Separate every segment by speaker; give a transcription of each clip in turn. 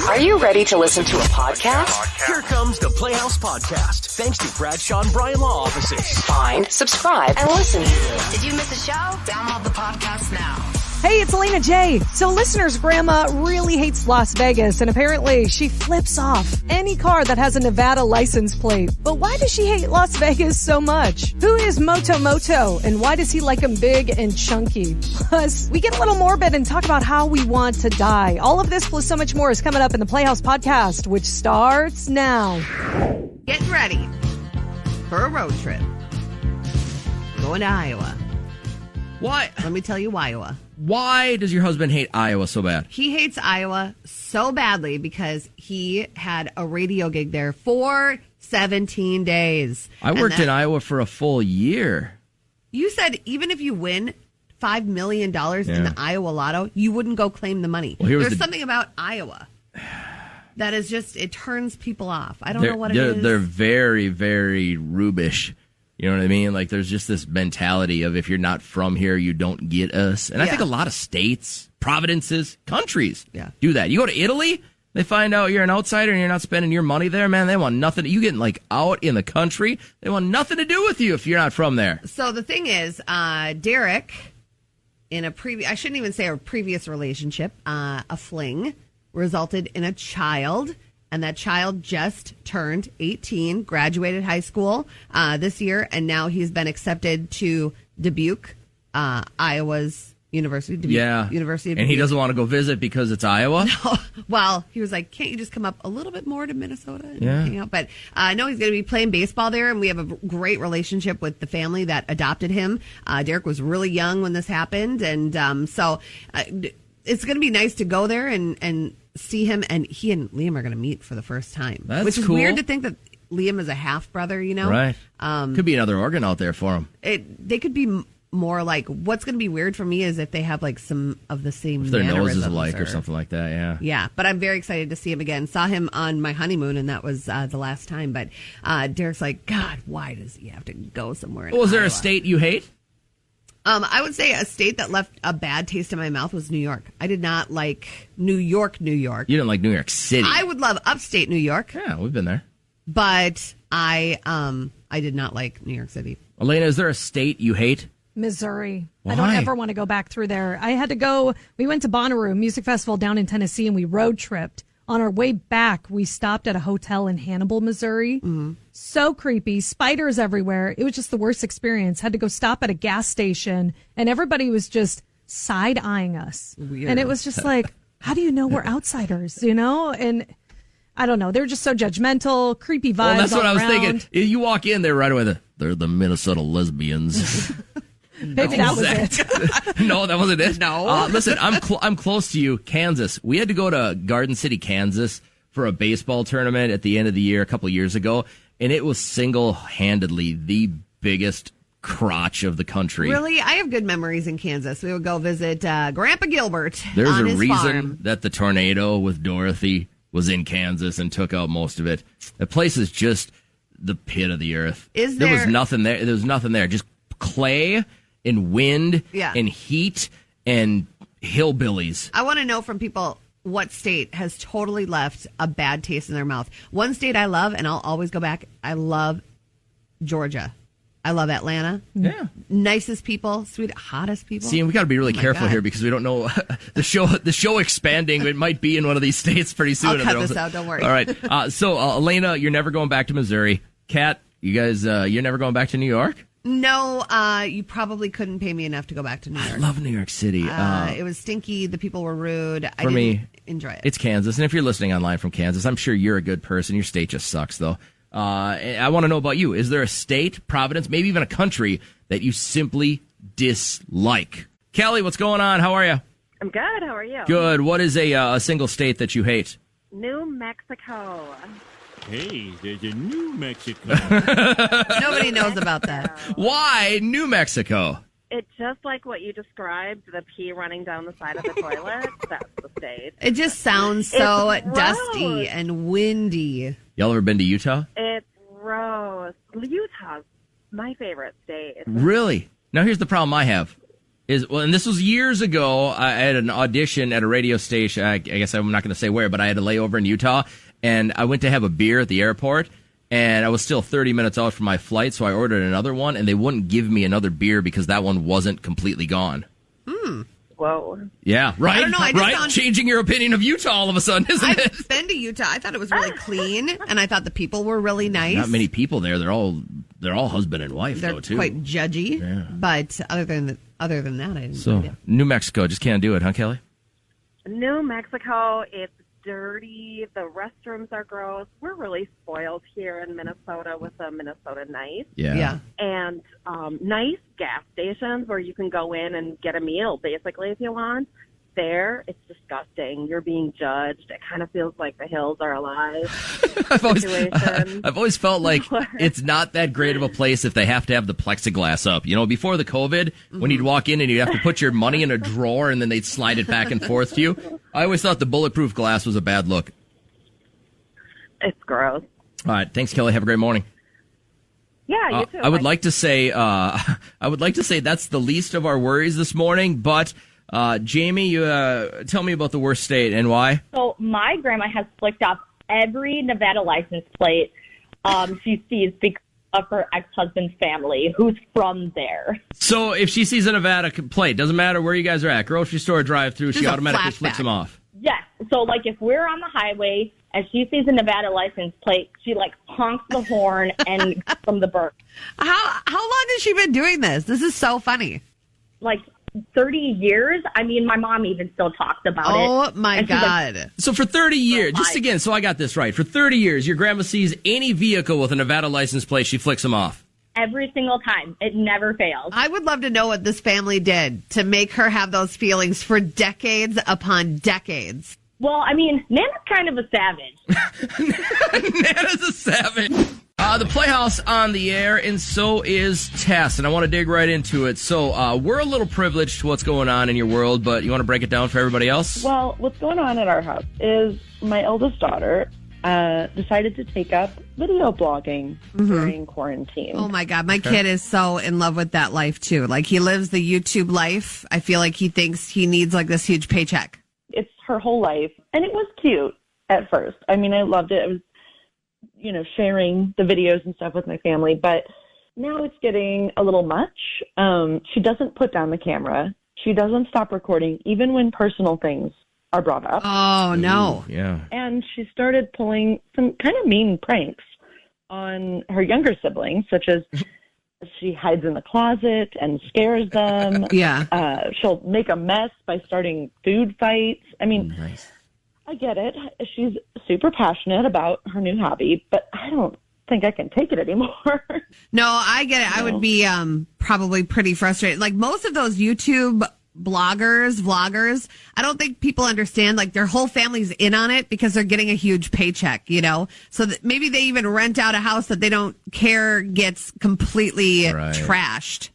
Speaker 1: Are you ready to listen to a podcast?
Speaker 2: Here comes the Playhouse Podcast, thanks to Bradshaw and Bryan Law Offices.
Speaker 1: Find, subscribe, and listen.
Speaker 3: Did you miss a show? Download the podcast now.
Speaker 4: Hey, it's Elena J. So listeners' grandma really hates Las Vegas, and apparently she flips off any car that has a Nevada license plate. But why does she hate Las Vegas so much? Who is Moto Moto, and why does he like them big and chunky? Plus, we get a little morbid and talk about how we want to die. All of this plus so much more is coming up in the Playhouse Podcast, which starts now.
Speaker 5: Getting ready for a road trip. Going to Iowa.
Speaker 6: Why?
Speaker 5: Let me tell you Iowa.
Speaker 6: Why does your husband hate Iowa so bad?
Speaker 5: He hates Iowa so badly because he had a radio gig there for 17 days.
Speaker 6: I worked in Iowa for a full year.
Speaker 5: You said even if you win $5 million in the Iowa Lotto, you wouldn't go claim the money.
Speaker 6: Well,
Speaker 5: There's something about Iowa that is just, it turns people off. I don't know what it is.
Speaker 6: They're very, very rubish. You know what I mean? Like, there's just this mentality of if you're not from here, you don't get us. And I think a lot of states, provinces, countries do that. You go to Italy, they find out you're an outsider and you're not spending your money there, man. They want nothing. You getting like out in the country. They want nothing to do with you if you're not from there.
Speaker 5: So the thing is, Derek, in I shouldn't even say a previous relationship, a fling, resulted in a child. And that child just turned 18, graduated high school this year, and now he's been accepted to Dubuque, Iowa's university. University of Dubuque.
Speaker 6: And he doesn't want to go visit because it's Iowa?
Speaker 5: No. Well, he was like, can't you just come up a little bit more to Minnesota and hang out? But no, he's going to be playing baseball there, and we have a great relationship with the family that adopted him. Derek was really young when this happened, and so it's going to be nice to go there and see him, and he and Liam are going to meet for the first time.
Speaker 6: That's
Speaker 5: which is
Speaker 6: cool.
Speaker 5: Weird to think that Liam is a half brother, you know?
Speaker 6: Right. Could be another organ out there for him.
Speaker 5: They could be more like, what's going to be weird for me is if they have like some of the same
Speaker 6: if their nose is
Speaker 5: mannerisms
Speaker 6: alike or something like that, yeah.
Speaker 5: Yeah, but I'm very excited to see him again. Saw him on my honeymoon, and that was the last time. But Derek's like, God, why does he have to go somewhere in
Speaker 6: Well, is there
Speaker 5: Iowa?
Speaker 6: a state you hate?
Speaker 5: I would say a state that left a bad taste in my mouth was New York. I did not like New York.
Speaker 6: You didn't like New York City.
Speaker 5: I would love upstate New York.
Speaker 6: Yeah, we've been there.
Speaker 5: But I did not like New York City.
Speaker 6: Elena, is there a state you hate?
Speaker 4: Missouri.
Speaker 6: Why?
Speaker 4: I don't ever want to go back through there. I had to go. We went to Bonnaroo Music Festival down in Tennessee, and we road tripped. On our way back, we stopped at a hotel in Hannibal, Missouri. Mm-hmm. So creepy. Spiders everywhere. It was just the worst experience. Had to go stop at a gas station, and everybody was just side-eyeing us.
Speaker 5: Weird.
Speaker 4: And it was just like, how do you know we're outsiders, you know? And I don't know. They're just so judgmental, creepy vibes.
Speaker 6: Well, that's what I was
Speaker 4: around.
Speaker 6: thinking. You walk in there right away, they're the Minnesota lesbians.
Speaker 4: Maybe that was it.
Speaker 6: No, that wasn't it.
Speaker 5: No.
Speaker 6: Listen, I'm close to you, Kansas. We had to go to Garden City, Kansas for a baseball tournament at the end of the year a couple of years ago, and it was single-handedly the biggest crotch of the country.
Speaker 5: Really? I have good memories in Kansas. We would go visit Grandpa Gilbert
Speaker 6: There's
Speaker 5: on
Speaker 6: a
Speaker 5: his
Speaker 6: reason
Speaker 5: farm.
Speaker 6: that the tornado with Dorothy was in Kansas and took out most of it. The place is just the pit of the earth. There was nothing there. There was nothing there. Just clay and wind and heat and hillbillies.
Speaker 5: I want to know from people what state has totally left a bad taste in their mouth. One state I love, and I'll always go back, I love Georgia. I love Atlanta.
Speaker 6: Yeah.
Speaker 5: Nicest people, sweet, hottest people.
Speaker 6: See, and we got to be really careful here because we don't know the show expanding. It might be in one of these states pretty soon.
Speaker 5: I'll cut this out. Don't worry.
Speaker 6: All right. So, Elena, you're never going back to Missouri. Kat, you guys, you're never going back to New York?
Speaker 5: No, you probably couldn't pay me enough to go back to New York.
Speaker 6: I love New York City.
Speaker 5: It was stinky. The people were rude. I didn't enjoy it.
Speaker 6: It's Kansas. And if you're listening online from Kansas, I'm sure you're a good person. Your state just sucks, though. I want to know about you. Is there a state, province, maybe even a country that you simply dislike? Kelly, what's going on? How are you?
Speaker 7: I'm good. How are you?
Speaker 6: Good. What is a single state that you hate?
Speaker 7: New Mexico.
Speaker 8: Hey, there's a New Mexico.
Speaker 5: Nobody knows about that.
Speaker 6: Why New Mexico?
Speaker 7: It's just like what you described, the pee running down the side of the toilet. That's the state.
Speaker 5: It just sounds so
Speaker 7: It's gross.
Speaker 5: dusty and windy.
Speaker 6: Y'all ever been to Utah?
Speaker 7: It's gross. Utah's my favorite state.
Speaker 6: Really? Now here's the problem I have. and this was years ago. I had an audition at a radio station. I guess I'm not going to say where, but I had a layover in Utah, and I went to have a beer at the airport, and I was still 30 minutes out from my flight, so I ordered another one, and they wouldn't give me another beer because that one wasn't completely gone.
Speaker 7: Whoa.
Speaker 6: Yeah, right?
Speaker 5: I don't know, I just
Speaker 6: right?
Speaker 5: found-
Speaker 6: Changing your opinion of Utah all of a sudden, isn't it?
Speaker 5: I've been to Utah. I thought it was really clean, and I thought the people were really nice.
Speaker 6: Not many people there. They're all husband and wife,
Speaker 5: They're
Speaker 6: though, too.
Speaker 5: quite judgy.
Speaker 6: Yeah.
Speaker 5: But other than that, I didn't.
Speaker 6: So,
Speaker 5: mind it.
Speaker 6: New Mexico just can't do it, huh, Kelly?
Speaker 7: New Mexico, it's dirty. The restrooms are gross. We're really spoiled here in Minnesota with the Minnesota Nice.
Speaker 5: Yeah.
Speaker 7: And nice gas stations where you can go in and get a meal, basically, if you want. There, it's disgusting. You're being judged. It kind of feels like the hills are alive.
Speaker 6: I've always felt like it's not that great of a place if they have to have the plexiglass up. You know, before the COVID, when you'd walk in and you'd have to put your money in a drawer and then they'd slide it back and forth to you. I always thought the bulletproof glass was a bad look.
Speaker 7: It's gross.
Speaker 6: All right. Thanks, Kelly. Have a great morning.
Speaker 7: Yeah, you too.
Speaker 6: I would like to say that's the least of our worries this morning, but Jamie, you tell me about the worst state and why.
Speaker 9: So my grandma has flicked off every Nevada license plate she sees because of her ex-husband's family, who's from there.
Speaker 6: So if she sees a Nevada plate, doesn't matter where you guys are at, grocery store, drive-through, she automatically flicks them off.
Speaker 9: Yes. So, like, if we're on the highway and she sees a Nevada license plate, she, like, honks the horn and from the bird.
Speaker 5: How long has she been doing this? This is so funny.
Speaker 9: Like, 30 years. I mean, my mom even still talks about it.
Speaker 5: Oh, my
Speaker 9: And she's
Speaker 5: God.
Speaker 9: like,
Speaker 6: So for 30 years, just again, so I got this right. For 30 years, your grandma sees any vehicle with a Nevada license plate, she flicks them off.
Speaker 9: every single time. It never fails.
Speaker 5: I would love to know what this family did to make her have those feelings for decades upon decades.
Speaker 9: Well, I mean, Nana's kind of a savage.
Speaker 6: Nana's a savage. The Playhouse on the air, and so is Tess, and I want to dig right into it. So we're a little privileged to what's going on in your world, but you want to break it down for everybody else?
Speaker 10: Well, what's going on at our house is my eldest daughter decided to take up video blogging during quarantine.
Speaker 5: Oh, my God. My kid is so in love with that life, too. Like, he lives the YouTube life. I feel like he thinks he needs, like, this huge paycheck.
Speaker 10: It's her whole life, and it was cute at first. I mean, I loved it. It was, sharing the videos and stuff with my family, but now it's getting a little much. She doesn't put down the camera. She doesn't stop recording, even when personal things are brought up.
Speaker 5: Oh, no.
Speaker 6: Yeah.
Speaker 10: And she started pulling some kind of mean pranks on her younger siblings, such as she hides in the closet and scares them.
Speaker 5: Yeah.
Speaker 10: She'll make a mess by starting food fights. I mean,
Speaker 6: Nice.
Speaker 10: I get it. She's super passionate about her new hobby, but I don't think I can take it anymore.
Speaker 5: No, I get it. I would be probably pretty frustrated. Like most of those YouTube vloggers, I don't think people understand, like their whole family's in on it because they're getting a huge paycheck, So that maybe they even rent out a house that they don't care gets completely trashed.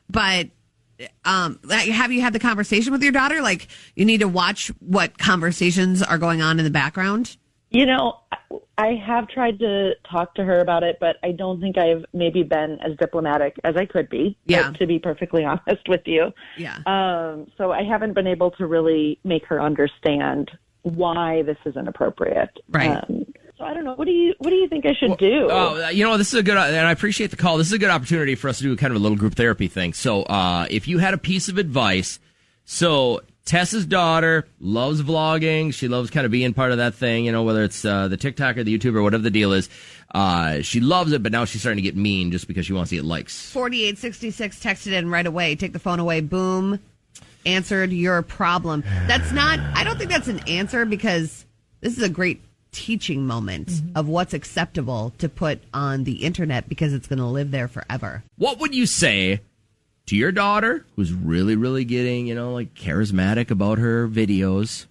Speaker 5: But have you had the conversation with your daughter? Like, you need to watch what conversations are going on in the background?
Speaker 10: I have tried to talk to her about it, but I don't think I've maybe been as diplomatic as I could be, to be perfectly honest with you.
Speaker 5: Yeah.
Speaker 10: So I haven't been able to really make her understand why this isn't appropriate.
Speaker 5: Right.
Speaker 10: So I don't know. What do you think I should do?
Speaker 6: Oh, this is a good, and I appreciate the call. This is a good opportunity for us to do kind of a little group therapy thing. So, if you had a piece of advice, so Tessa's daughter loves vlogging. She loves kind of being part of that thing, whether it's the TikTok or the YouTube or whatever the deal is. She loves it, but now she's starting to get mean just because she wants to get likes.
Speaker 5: 4866 texted in right away. Take the phone away. Boom. Answered your problem. I don't think that's an answer because this is a great teaching moment of what's acceptable to put on the internet because it's going to live there forever.
Speaker 6: What would you say to your daughter who's really, really getting, like charismatic about her videos?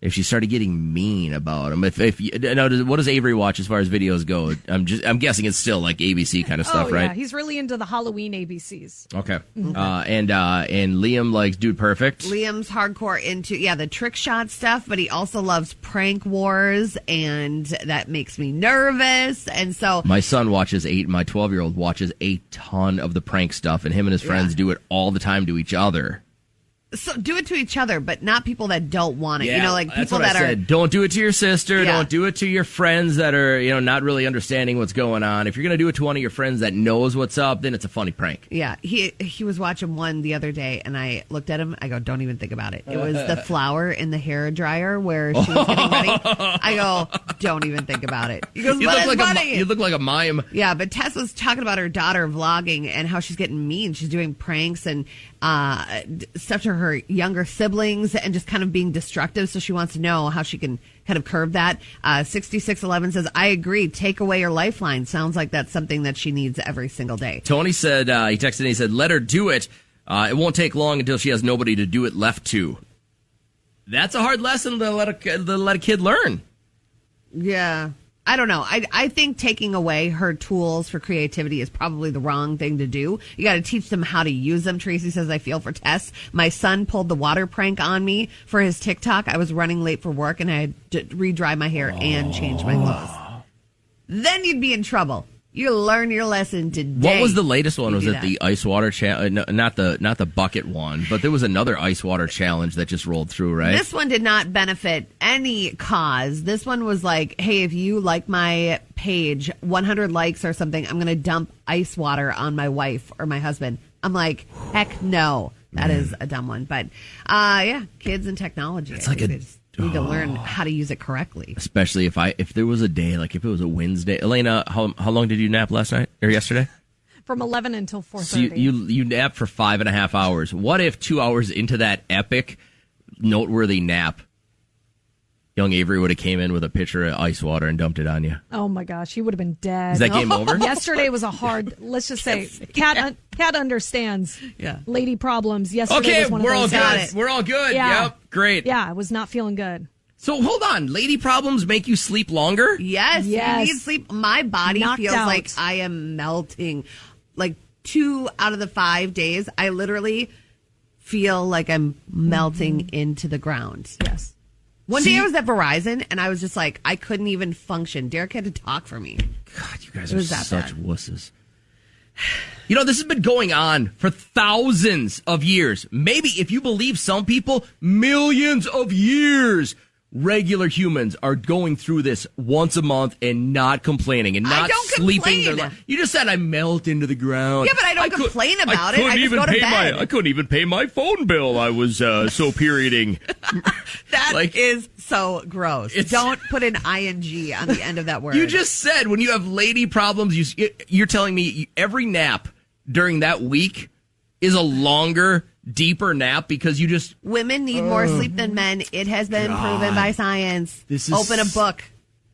Speaker 6: if she started getting mean about him. What does Avery watch as far as videos go? I'm guessing it's still like ABC kind of stuff, right?
Speaker 4: Yeah, he's really into the Halloween ABCs.
Speaker 6: Okay. And Liam likes Dude Perfect.
Speaker 5: Liam's hardcore into the trick shot stuff, but he also loves prank wars, and that makes me nervous. And so
Speaker 6: my son watches my 12-year-old watches a ton of the prank stuff, and him and his friends do it all the time to each other.
Speaker 5: So do it to each other, but not people that don't want it.
Speaker 6: Yeah,
Speaker 5: like
Speaker 6: that's
Speaker 5: people
Speaker 6: what
Speaker 5: that
Speaker 6: I said. Don't do it to your sister.
Speaker 5: Yeah.
Speaker 6: Don't do it to your friends that are, not really understanding what's going on. If you're going to do it to one of your friends that knows what's up, then it's a funny prank.
Speaker 5: Yeah, he was watching one the other day, and I looked at him. I go, don't even think about it. It was the flower in the hair dryer where she was getting ready. I go, don't even think about it. He goes,
Speaker 6: you look like a mime.
Speaker 5: Yeah, but Tess was talking about her daughter vlogging and how she's getting mean. She's doing pranks and stuff to her younger siblings and just kind of being destructive. So she wants to know how she can kind of curb that. 6611 says, I agree. Take away her lifeline. Sounds like that's something that she needs every single day.
Speaker 6: Tony said, he texted and he said, let her do it. It won't take long until she has nobody to do it left to. That's a hard lesson to let a kid learn.
Speaker 5: Yeah. I don't know. I think taking away her tools for creativity is probably the wrong thing to do. You got to teach them how to use them. Tracy says, I feel for Tess. My son pulled the water prank on me for his TikTok. I was running late for work and I had to re-dry my hair and change my clothes. Then you'd be in trouble. You learn your lesson today.
Speaker 6: What was the latest one? Was it the ice water challenge? Not the bucket one, but there was another ice water challenge that just rolled through, right?
Speaker 5: This one did not benefit any cause. This one was like, hey, if you like my page, 100 likes or something, I'm going to dump ice water on my wife or my husband. I'm like, heck no. That is a dumb one. But kids and technology.
Speaker 6: It's like
Speaker 5: they just need to learn how to use it correctly.
Speaker 6: Especially if there was a day, like if it was a Wednesday. Elena, how long did you nap last night or yesterday?
Speaker 4: From 11 until 4:30.
Speaker 6: So you napped for 5.5 hours. What if 2 hours into that epic, noteworthy nap, young Avery would have came in with a pitcher of ice water and dumped it on you?
Speaker 4: Oh my gosh, he would have been dead.
Speaker 6: Is that game over?
Speaker 4: Yesterday was a hard. Let's just say, Cat understands.
Speaker 5: Yeah.
Speaker 4: Lady problems. Yesterday
Speaker 6: Okay,
Speaker 4: was one of
Speaker 6: we're all
Speaker 4: those
Speaker 6: good.
Speaker 4: days.
Speaker 6: We're all good.
Speaker 4: Yeah.
Speaker 6: Yep, great.
Speaker 4: Yeah, I was not feeling good.
Speaker 6: So hold on, lady problems make you sleep longer?
Speaker 5: Yes. You need sleep. My body
Speaker 4: Knocked
Speaker 5: feels
Speaker 4: out.
Speaker 5: like I am melting. Like 2 out of the 5 days, I literally feel like I'm melting into the ground.
Speaker 4: Yes.
Speaker 5: One day I was at Verizon and I was just like, I couldn't even function. Derek had to talk for me.
Speaker 6: God, you guys are such wusses. This has been going on for thousands of years. Maybe, if you believe some people, millions of years. Regular humans are going through this once a month and not complaining and not sleeping their life. You just said I melt into the ground.
Speaker 5: Yeah, but I don't complain about it. I just go to bed.
Speaker 6: I couldn't even pay my phone bill. I was so perioding.
Speaker 5: That is so gross. Don't put an ing on the end of that word.
Speaker 6: You just said when you have lady problems, you're telling me every nap during that week is a longer, deeper nap because you just...
Speaker 5: Women need more sleep than men. It has been proven by science. Open a book.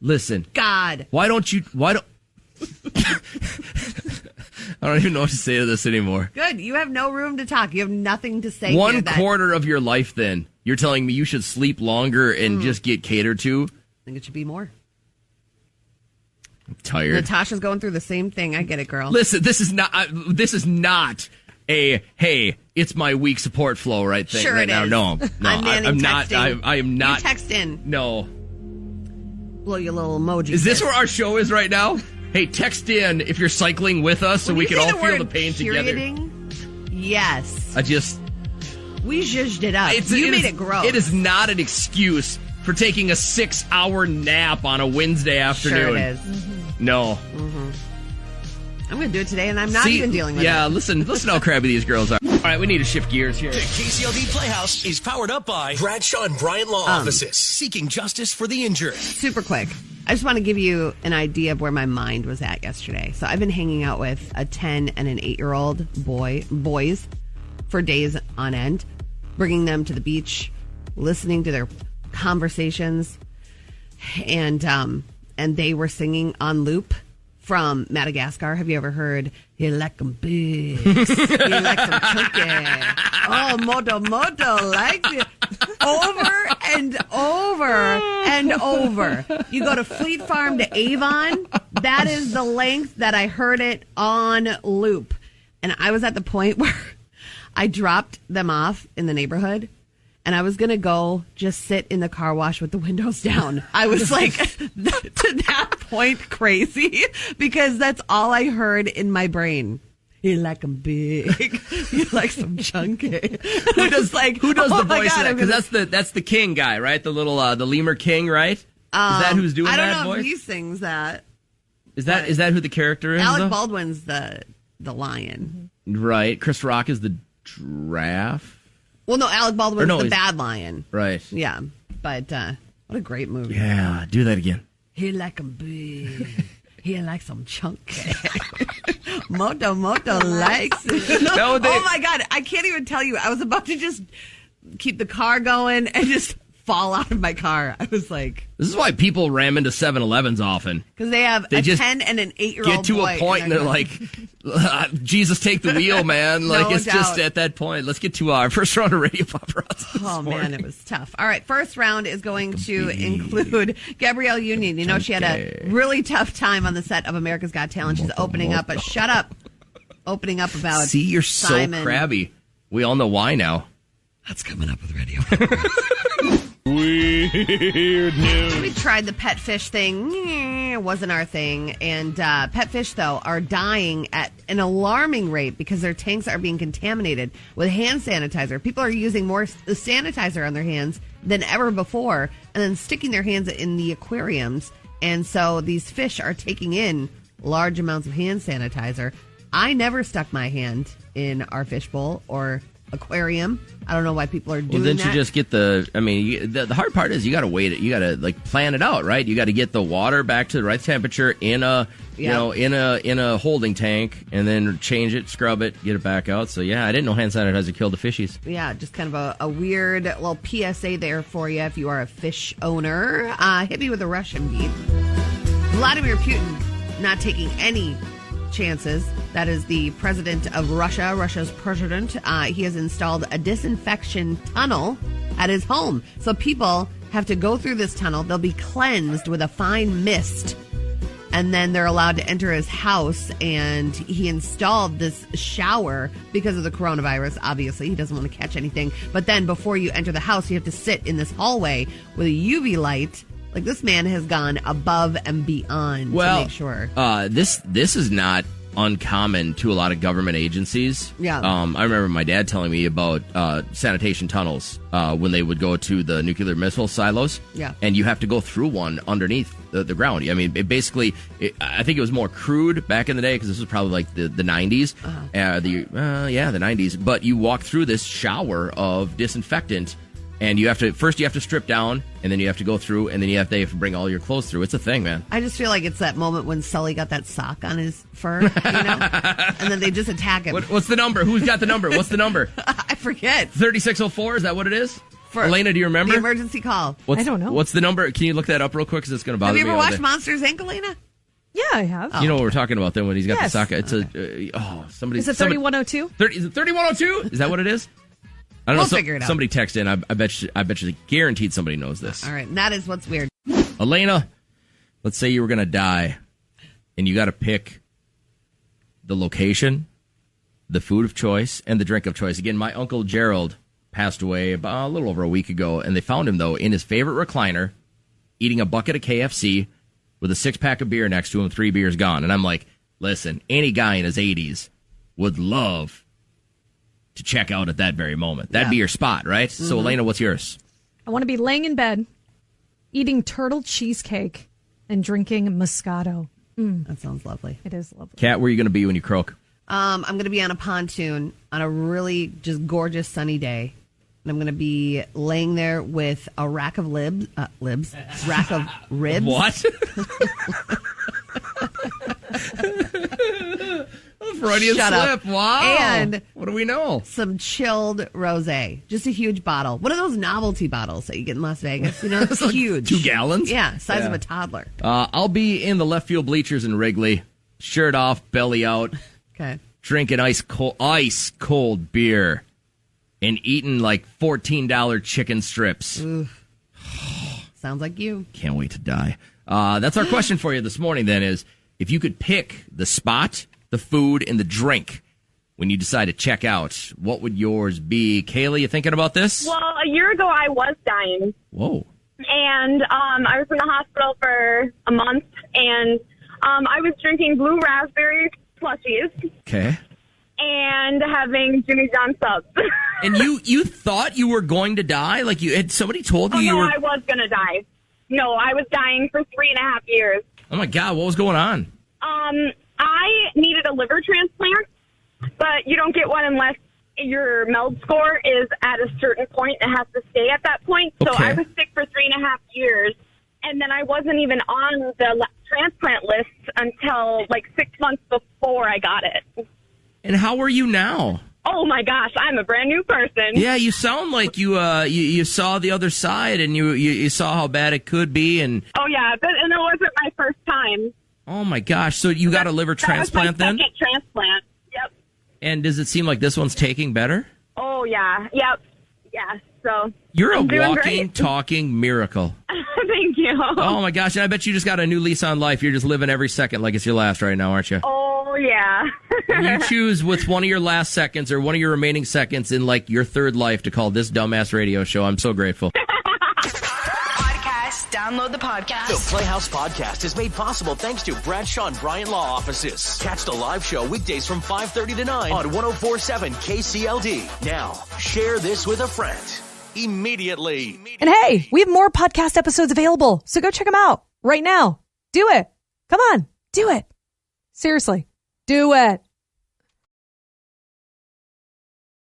Speaker 6: Listen.
Speaker 5: God.
Speaker 6: Why don't... I don't even know what to say to this anymore.
Speaker 5: Good. You have no room to talk. You have nothing to say.
Speaker 6: 1/4 of your life, then. You're telling me you should sleep longer and just get catered to?
Speaker 5: I think it should be more.
Speaker 6: I'm tired.
Speaker 5: Natasha's going through the same thing. I get it, girl.
Speaker 6: Listen, this is not a, hey, it's my week support flow right thing
Speaker 5: sure
Speaker 6: right now.
Speaker 5: Is.
Speaker 6: No, I'm not. I am not.
Speaker 5: You text in.
Speaker 6: No.
Speaker 5: Blow your little emoji.
Speaker 6: Is this where our show is right now? Hey, text in if you're cycling with us so we can all feel the pain together.
Speaker 5: Yes.
Speaker 6: We
Speaker 5: zhuzhed it up. You made it gross.
Speaker 6: It is not an excuse for taking a 6-hour nap on a Wednesday afternoon.
Speaker 5: Sure it is. Mm-hmm.
Speaker 6: No.
Speaker 5: Mm-hmm. I'm going to do it today, and I'm not even dealing with it.
Speaker 6: Yeah, listen how crabby these girls are. All right, we need to shift gears here.
Speaker 2: The KCLD Playhouse is powered up by Bradshaw and Bryant Law Offices, seeking justice for the injured.
Speaker 5: Super quick. I just want to give you an idea of where my mind was at yesterday. So I've been hanging out with a 10 and an 8-year-old boys for days on end, bringing them to the beach, listening to their conversations, and they were singing on loop from Madagascar. Have you ever heard, "You like 'em big, you like 'em chunky, oh, Moto Moto likes it." over and over and over. You go to Fleet Farm to Avon. That is the length that I heard it on loop. And I was at the point where I dropped them off in the neighborhood. And I was going to go just sit in the car wash with the windows down. I was like, to that point, crazy, because that's all I heard in my brain. You like them big. You like some chunky.
Speaker 6: Who does the voice of that? Because that's the King guy, right? The little the lemur king, right? Is that who's doing that voice?
Speaker 5: I don't know if he sings that.
Speaker 6: Is that who the character is?
Speaker 5: Alec Baldwin's the lion,
Speaker 6: right? Chris Rock is the giraffe.
Speaker 5: Well, no, Alec Baldwin's the bad lion.
Speaker 6: Right.
Speaker 5: Yeah. But what a great movie.
Speaker 6: Yeah, do that again.
Speaker 5: He like them big. He like some chunky. Moto Moto likes it. Oh, my God. I can't even tell you. I was about to just keep the car going and just fall out of my car. I was like...
Speaker 6: This is why people ram into 7-Elevens often.
Speaker 5: Because they have a 10 and an 8-year-old
Speaker 6: get to
Speaker 5: boy
Speaker 6: a point and they're like, Jesus, take the wheel, man. Like,
Speaker 5: no
Speaker 6: it's
Speaker 5: doubt.
Speaker 6: just at that point. Let's get to our first round of Radio Paparazzi.
Speaker 5: Oh, man, it was tough. All right, first round is going to include Gabrielle Union. You know, she had a really tough time on the set of America's Got Talent. She's opening up, but shut up. Opening up about
Speaker 6: See, you're
Speaker 5: Simon.
Speaker 6: So crabby. We all know why now.
Speaker 5: That's coming up with Radio Paparazzi.
Speaker 8: Weird news.
Speaker 5: We tried the pet fish thing. It wasn't our thing. And pet fish, though, are dying at an alarming rate because their tanks are being contaminated with hand sanitizer. People are using more sanitizer on their hands than ever before and then sticking their hands in the aquariums. And so these fish are taking in large amounts of hand sanitizer. I never stuck my hand in our fishbowl or aquarium. I don't know why people are doing that.
Speaker 6: Well, didn't you just get the hard part is you got to wait it. You got to like plan it out, right? You got to get the water back to the right temperature in a in a holding tank and then change it, scrub it, get it back out. So yeah, I didn't know hand sanitizer killed the fishies.
Speaker 5: Yeah, just kind of a weird little PSA there for you if you are a fish owner. Hit me with a Russian beat. Vladimir Putin not taking any chances. That is the president of Russia, Russia's president. He has installed a disinfection tunnel at his home. So people have to go through this tunnel. They'll be cleansed with a fine mist. And then they're allowed to enter his house. And he installed this shower because of the coronavirus. Obviously, he doesn't want to catch anything. But then before you enter the house, you have to sit in this hallway with a UV light. Like, this man has gone above and beyond to make sure.
Speaker 6: This is not uncommon to a lot of government agencies.
Speaker 5: Yeah.
Speaker 6: I remember my dad telling me about sanitation tunnels when they would go to the nuclear missile silos.
Speaker 5: Yeah.
Speaker 6: And you have to go through one underneath the ground. I mean, I think it was more crude back in the day because this was probably like the 90s. The 90s. But you walk through this shower of disinfectant. And you have to strip down, and then you have to go through, and then they have to bring all your clothes through. It's a thing, man.
Speaker 5: I just feel like it's that moment when Sully got that sock on his fur, and then they just attack him.
Speaker 6: What's the number? Who's got the number? What's the number?
Speaker 5: I forget.
Speaker 6: 3604, is that what it is? Elena, do you remember?
Speaker 5: The emergency call.
Speaker 4: I don't know.
Speaker 6: What's the number? Can you look that up real quick? Because it's going to bother me.
Speaker 5: Have you ever watched Monsters, Inc., Elena?
Speaker 4: Yeah, I have.
Speaker 6: You know what we're talking about then when he's got the sock. It's somebody.
Speaker 4: Is it 3102?
Speaker 6: Is it 3102? Is that what it is? I don't know.
Speaker 5: Figure it out.
Speaker 6: Somebody text in. I bet you guaranteed somebody knows this.
Speaker 5: All right. And that is what's weird.
Speaker 6: Elena, let's say you were going to die and you got to pick the location, the food of choice, and the drink of choice. Again, my Uncle Gerald passed away about a little over a week ago, and they found him, though, in his favorite recliner, eating a bucket of KFC with a 6-pack of beer next to him, 3 beers gone. And I'm like, listen, any guy in his 80s would love to check out at that very moment. That'd be your spot, right? Mm-hmm. So, Elena, what's yours?
Speaker 4: I want to be laying in bed, eating turtle cheesecake, and drinking Moscato.
Speaker 5: That sounds lovely.
Speaker 4: It is lovely.
Speaker 6: Kat, where are you going to be when you croak?
Speaker 5: I'm going to be on a pontoon on a really just gorgeous sunny day. And I'm going to be laying there with a rack of rack of ribs.
Speaker 6: What? Freudian
Speaker 5: Shut
Speaker 6: slip.
Speaker 5: up.
Speaker 6: Wow.
Speaker 5: And
Speaker 6: what do we know?
Speaker 5: Some chilled rosé. Just a huge bottle. One of those novelty bottles that you get in Las Vegas. You know, it's
Speaker 6: like
Speaker 5: huge.
Speaker 6: 2 gallons?
Speaker 5: Yeah, size of a toddler.
Speaker 6: I'll be in the left field bleachers in Wrigley. Shirt off, belly out.
Speaker 5: Okay.
Speaker 6: Drinking ice cold beer. and eating like $14 chicken strips.
Speaker 5: Oof. Sounds like you.
Speaker 6: Can't wait to die. That's our question for you this morning, then, is if you could pick the spot, the food, and the drink when you decide to check out, what would yours be? Kaylee, you thinking about this?
Speaker 11: Well, a year ago I was dying.
Speaker 6: Whoa.
Speaker 11: And I was in the hospital for a month, and I was drinking blue raspberry plushies.
Speaker 6: Okay.
Speaker 11: And having Jimmy John subs.
Speaker 6: And you thought you were going to die? Like you had somebody told you you were...
Speaker 11: I was going to die. No, I was dying for 3.5 years.
Speaker 6: Oh my God, what was going on?
Speaker 11: I needed a liver transplant, but you don't get one unless your MELD score is at a certain point. It has to stay at that point. So
Speaker 6: Okay.
Speaker 11: I was sick for 3.5 years, and then I wasn't even on the transplant list until like 6 months before I got it.
Speaker 6: And how are you now?
Speaker 11: Oh my gosh, I'm a brand new person.
Speaker 6: Yeah, you sound like you saw the other side and you saw how bad it could be. And
Speaker 11: Oh yeah, and it wasn't my first time.
Speaker 6: oh my gosh, so you got a liver transplant
Speaker 11: that was my
Speaker 6: then?
Speaker 11: second transplant. Yep.
Speaker 6: And does it seem like this one's taking better?
Speaker 11: Oh yeah. Yep. Yeah. So
Speaker 6: You're
Speaker 11: I'm
Speaker 6: a
Speaker 11: doing
Speaker 6: walking,
Speaker 11: great.
Speaker 6: talking miracle.
Speaker 11: Thank you.
Speaker 6: Oh my gosh, and I bet you just got a new lease on life. You're just living every second like it's your last right now, aren't you?
Speaker 11: Oh yeah.
Speaker 6: You choose with one of your last seconds or one of your remaining seconds in like your third life to call this dumbass radio show. I'm so grateful.
Speaker 3: Podcast. Download the podcast.
Speaker 2: The Playhouse Podcast is made possible thanks to Bradshaw and Bryant Law Offices. Catch the live show weekdays from 5:30 to 9 on 104.7 KCLD. Now, share this with a friend immediately.
Speaker 4: And hey, we have more podcast episodes available, so go check them out right now. Do it. Come on, do it. Seriously, do it.